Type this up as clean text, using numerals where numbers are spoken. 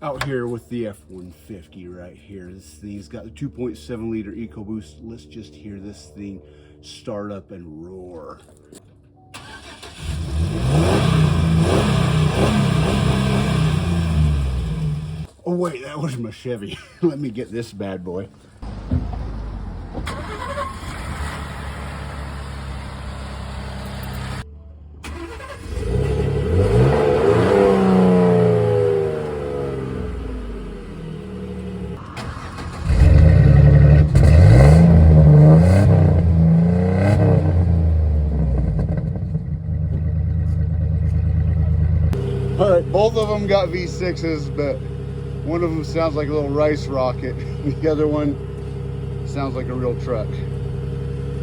Out here with the F-150 right here. This thing's got the 2.7 liter EcoBoost. Let's just hear this thing start up and roar. Oh wait, that was my Chevy. Let me get this bad boy. All right, both of them got V6s, but one of them sounds like a little rice rocket. The other one sounds like a real truck.